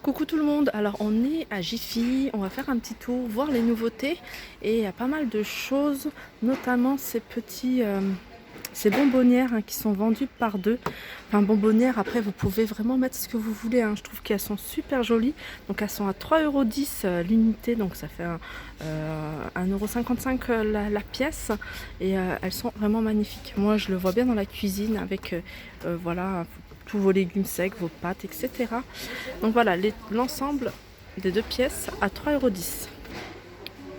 Coucou tout le monde, alors on est à Jiffy, on va faire un petit tour, voir les nouveautés et il y a pas mal de choses, notamment ces bonbonnières qui sont vendues par deux. Enfin bonbonnières, après vous pouvez vraiment mettre ce que vous voulez, je trouve qu'elles sont super jolies. Donc elles sont à 3,10 € l'unité, donc ça fait 1,55 € la pièce et elles sont vraiment magnifiques. Moi je le vois bien dans la cuisine avec voilà, tous vos légumes secs, vos pâtes, etc. Donc voilà, l'ensemble des deux pièces à 3,10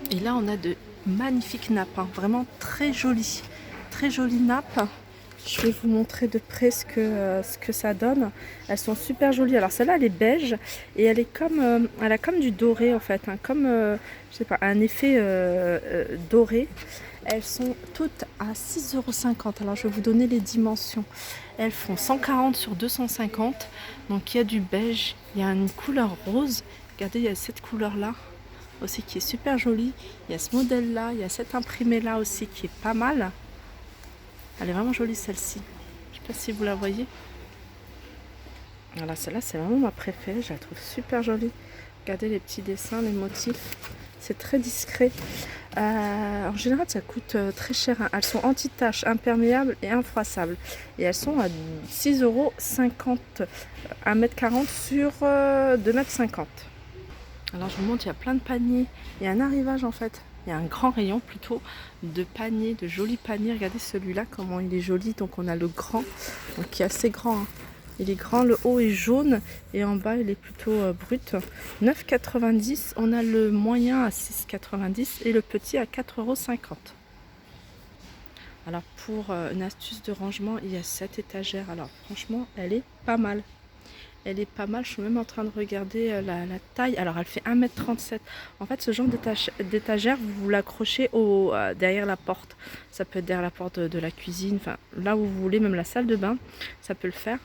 €. Et là, on a de magnifiques nappes, vraiment très jolies. Très jolies nappes. Je vais vous montrer de près ce que ça donne. Elles sont super jolies. Alors celle-là, elle est beige et elle a comme du doré en fait, comme je sais pas, un effet doré. Elles sont toutes à 6,50 €. Alors je vais vous donner les dimensions. Elles font 140 sur 250. Donc il y a du beige, il y a une couleur rose. Regardez, il y a cette couleur là aussi qui est super jolie. Il y a ce modèle là, il y a cette imprimée là aussi qui est pas mal. Elle est vraiment jolie celle-ci. Je sais pas si vous la voyez. Voilà, celle-là c'est vraiment ma préférée, je la trouve super jolie. Regardez les petits dessins, les motifs. C'est très discret. En général, ça coûte très cher. Elles sont anti-taches, imperméables et infroissables. Et elles sont à 6,50 €. 1,40 m sur 2,50 m. Alors je vous montre, il y a plein de paniers. Il y a un arrivage en fait. Il y a un grand rayon plutôt de paniers, de jolis paniers. Regardez celui-là, comment il est joli. Donc on a le grand, donc qui est assez grand. Il est grand, le haut est jaune et en bas il est plutôt brut. 9,90 €. On a le moyen à 6,90 € et le petit à 4,50 €. Alors pour une astuce de rangement, il y a cette étagère. Alors franchement, elle est pas mal. Elle est pas mal, je suis même en train de regarder la taille. Alors elle fait 1,37 m. En fait ce genre d'étagère, vous l'accrochez derrière la porte. Ça peut être derrière la porte de la cuisine, enfin là où vous voulez, même la salle de bain, ça peut le faire.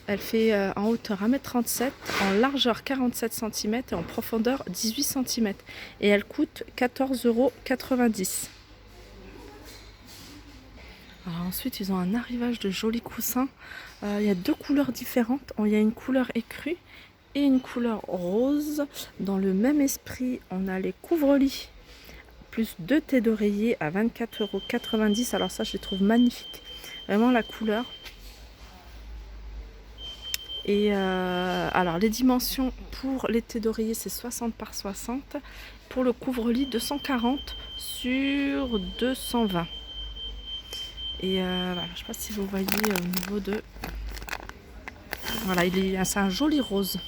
Elle fait en hauteur 1,37 m, en largeur 47 cm et en profondeur 18 cm. Et elle coûte 14,90 €. Alors ensuite, ils ont un arrivage de jolis coussins. Il y a deux couleurs différentes. Il y a une couleur écrue et une couleur rose. Dans le même esprit, on a les couvre-lits plus deux thés d'oreiller à 24,90 €. Alors ça, je les trouve magnifiques. Vraiment la couleur. Et alors les dimensions pour les thés d'oreiller, c'est 60 par 60. Pour le couvre-lit, 240 sur 220. Et voilà, je ne sais pas si vous voyez au niveau de... Voilà, c'est un joli rose.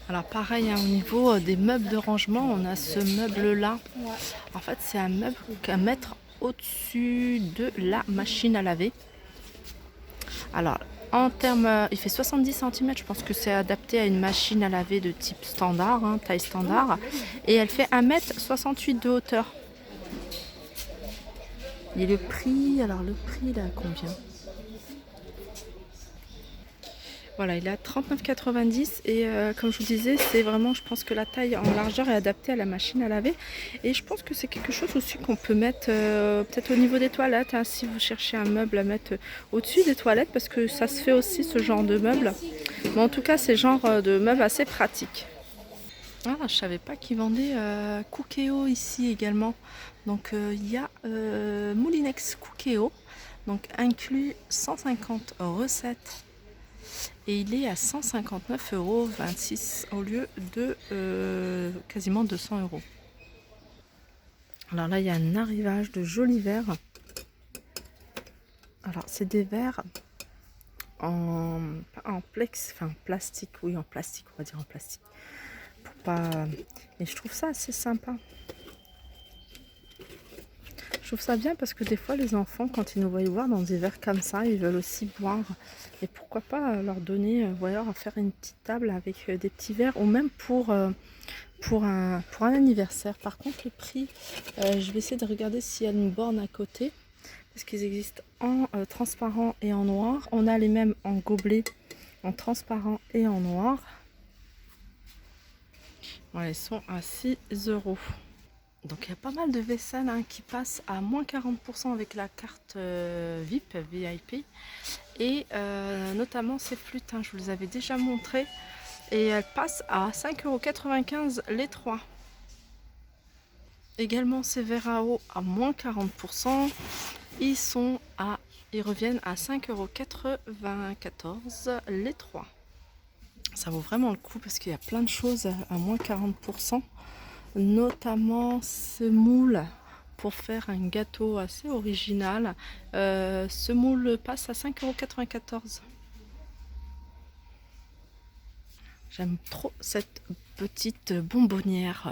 Alors pareil, au niveau des meubles de rangement, on a ce meuble-là. En fait, c'est un meuble qu'à mettre au-dessus de la machine à laver. Alors, en termes, il fait 70 cm, je pense que c'est adapté à une machine à laver de type standard, taille standard. Et elle fait 1,68 m de hauteur. Et le prix, alors le prix, il est à combien? Voilà, il est à 39,90 € et comme je vous disais, c'est vraiment, je pense que la taille en largeur est adaptée à la machine à laver. Et je pense que c'est quelque chose aussi qu'on peut mettre peut-être au niveau des toilettes, si vous cherchez un meuble à mettre au-dessus des toilettes, parce que ça se fait aussi ce genre de meuble. Mais en tout cas, c'est le genre de meuble assez pratique. Ah, je savais pas qu'ils vendaient Cookéo ici également. Donc il y a Moulinex Cookéo, donc inclus 150 recettes. Et il est à 159,26 € au lieu de quasiment 200 €. Alors là, il y a un arrivage de jolis verres. Alors, c'est des verres en plastique. Oui, en plastique, on va dire en plastique. Pour pas... Et je trouve ça assez sympa. Je trouve ça bien parce que des fois les enfants, quand ils nous voient boire dans des verres comme ça, ils veulent aussi boire. Et pourquoi pas leur donner, ou alors faire une petite table avec des petits verres, ou même pour un anniversaire. Par contre le prix, je vais essayer de regarder s'il y a une borne à côté. Parce qu'ils existent en transparent et en noir. On a les mêmes en gobelet, en transparent et en noir. Voilà, ils sont à 6 €. Donc il y a pas mal de vaisselle hein, qui passe à moins 40% avec la carte VIP. Et notamment ces flûtes, hein, je vous les avais déjà montrées. Et elles passent à 5,95 € les 3. Également ces verres à eau à moins 40%. Ils reviennent à 5,94 € les 3. Ça vaut vraiment le coup parce qu'il y a plein de choses à moins 40%. Notamment ce moule pour faire un gâteau assez original. Ce moule passe à 5,94 €. J'aime trop cette petite bonbonnière.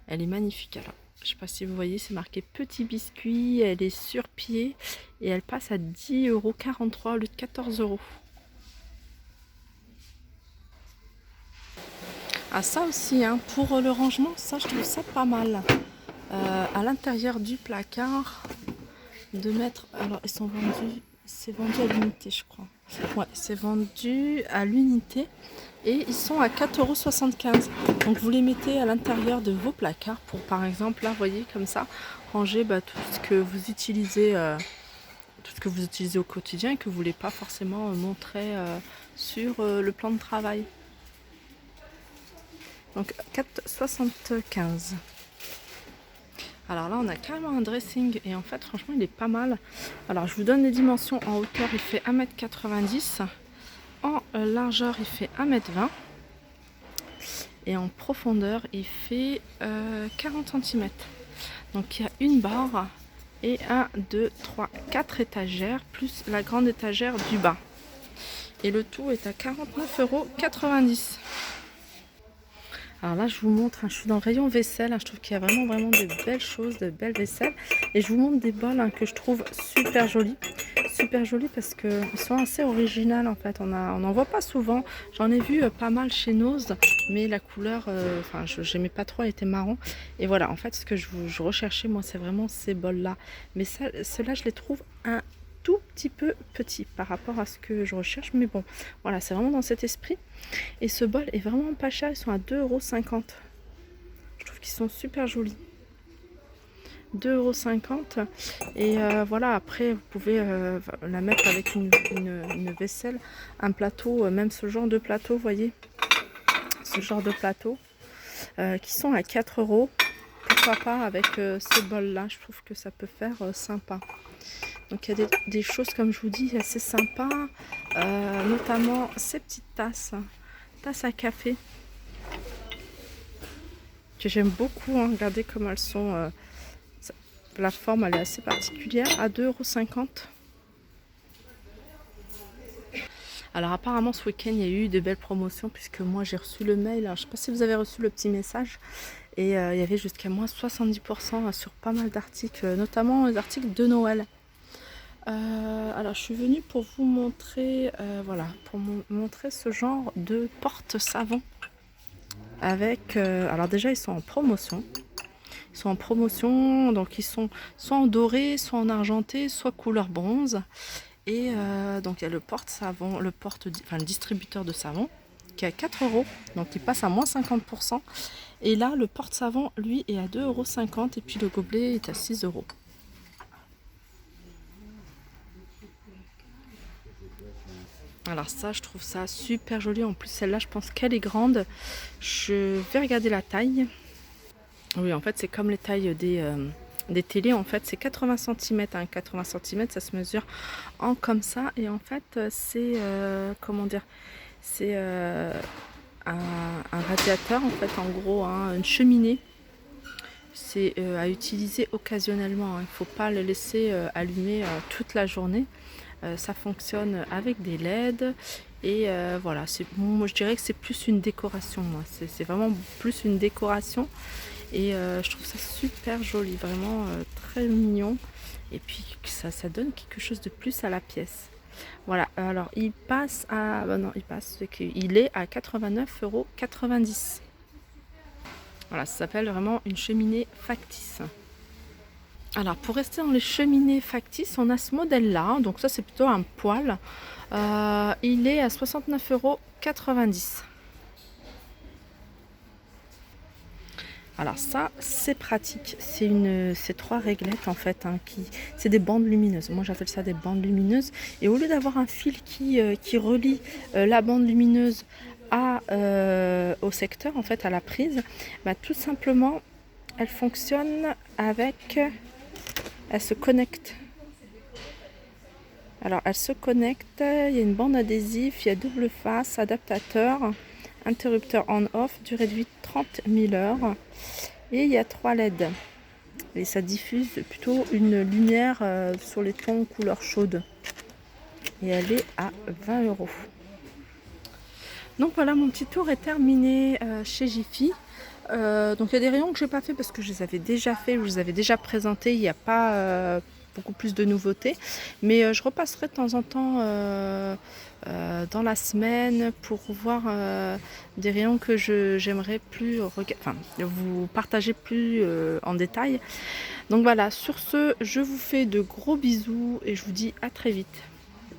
Elle est magnifique. Alors, je ne sais pas si vous voyez, c'est marqué petit biscuit. Elle est sur pied et elle passe à 10,43 € au lieu de 14 €. Ah ça aussi, hein, pour le rangement, ça je trouve ça pas mal. À l'intérieur du placard, de mettre... Alors ils sont vendus, c'est vendu à l'unité je crois. Ouais, c'est vendu à l'unité et ils sont à 4,75 €. Donc vous les mettez à l'intérieur de vos placards pour par exemple, là vous voyez comme ça, ranger tout ce que vous utilisez. Tout ce que vous utilisez au quotidien et que vous ne voulez pas forcément montrer sur le plan de travail. Donc 4,75 €. Alors là on a carrément un dressing et en fait franchement il est pas mal. Alors je vous donne les dimensions. En hauteur il fait 1,90 m, en largeur il fait 1,20 m et en profondeur il fait 40 cm. Donc il y a une barre et 1, 2, 3, 4 étagères plus la grande étagère du bas. Et le tout est à 49,90 €. Alors là, je vous montre, hein, je suis dans le rayon vaisselle, hein, je trouve qu'il y a vraiment de belles choses, de belles vaisselles. Et je vous montre des bols hein, que je trouve super jolis. Super jolis parce qu'ils sont assez originales en fait. On n'en voit pas souvent. J'en ai vu pas mal chez Nose, mais la couleur, je n'aimais pas trop, elle était marron. Et voilà, en fait, ce que je recherchais, moi, c'est vraiment ces bols-là. Mais ceux-là, je les trouve un tout petit peu petit par rapport à ce que je recherche. Mais bon, voilà, c'est vraiment dans cet esprit. Et ce bol est vraiment pas cher, ils sont à 2,50 €. Je trouve qu'ils sont super jolis. 2,50 €. Et voilà, après vous pouvez la mettre avec une vaisselle, un plateau, même ce genre de plateau, vous voyez, ce genre de plateau qui sont à 4 €. Pourquoi pas avec ce bol là, je trouve que ça peut faire sympa. Donc il y a des choses comme je vous dis assez sympas, notamment ces petites tasses à café que j'aime beaucoup hein. Regardez comme elles sont, la forme elle est assez particulière, à 2,50 €. Alors apparemment ce week-end il y a eu de belles promotions puisque moi j'ai reçu le mail. Alors, je ne sais pas si vous avez reçu le petit message et il y avait jusqu'à moins 70% sur pas mal d'articles, notamment les articles de Noël. Alors je suis venue pour vous montrer, voilà, pour montrer ce genre de porte-savon avec, alors déjà ils sont en promotion. Ils sont en promotion, donc ils sont soit en doré, soit en argenté, soit couleur bronze. Et donc il y a le porte-savon, le distributeur de savon qui est à 4 €, donc il passe à moins 50%. Et là le porte-savon lui est à 2,50 € et puis le gobelet est à 6 €. Alors ça, je trouve ça super joli. En plus, celle-là, je pense qu'elle est grande. Je vais regarder la taille. Oui, en fait, c'est comme les tailles des télés. En fait, c'est 80 cm. Hein. 80 cm, ça se mesure en comme ça. Et en fait, c'est, comment dire, c'est un radiateur, en fait, en gros, hein, une cheminée. C'est à utiliser occasionnellement. Hein. Il ne faut pas le laisser allumer toute la journée. Ça fonctionne avec des LED et voilà, moi je dirais que c'est plus une décoration. C'est vraiment plus une décoration et je trouve ça super joli, vraiment très mignon et puis ça donne quelque chose de plus à la pièce. Voilà, alors il passe à... il est à 89,90 €. Voilà, ça s'appelle vraiment une cheminée factice. Alors pour rester dans les cheminées factices, on a ce modèle-là, donc ça c'est plutôt un poêle. Il est à 69,90 €. Alors ça, c'est pratique. C'est 3 réglettes en fait, hein, c'est des bandes lumineuses. Moi, j'appelle ça des bandes lumineuses. Et au lieu d'avoir un fil qui relie la bande lumineuse au secteur, en fait, à la prise, bah, tout simplement, elle fonctionne avec... Elle se connecte. Alors, elle se connecte. Il y a une bande adhésive, il y a double face, adaptateur, interrupteur on-off, durée de vie 30 000 heures. Et il y a 3 LED. Et ça diffuse plutôt une lumière sur les tons couleur chaude. Et elle est à 20 euros. Donc voilà, mon petit tour est terminé chez Jiffy. Donc il y a des rayons que j'ai pas fait parce que je les avais déjà fait, je les avais déjà présentés. Il n'y a pas beaucoup plus de nouveautés, mais je repasserai de temps en temps dans la semaine pour voir des rayons que j'aimerais plus vous partager plus en détail. Donc voilà, sur ce, je vous fais de gros bisous et je vous dis à très vite.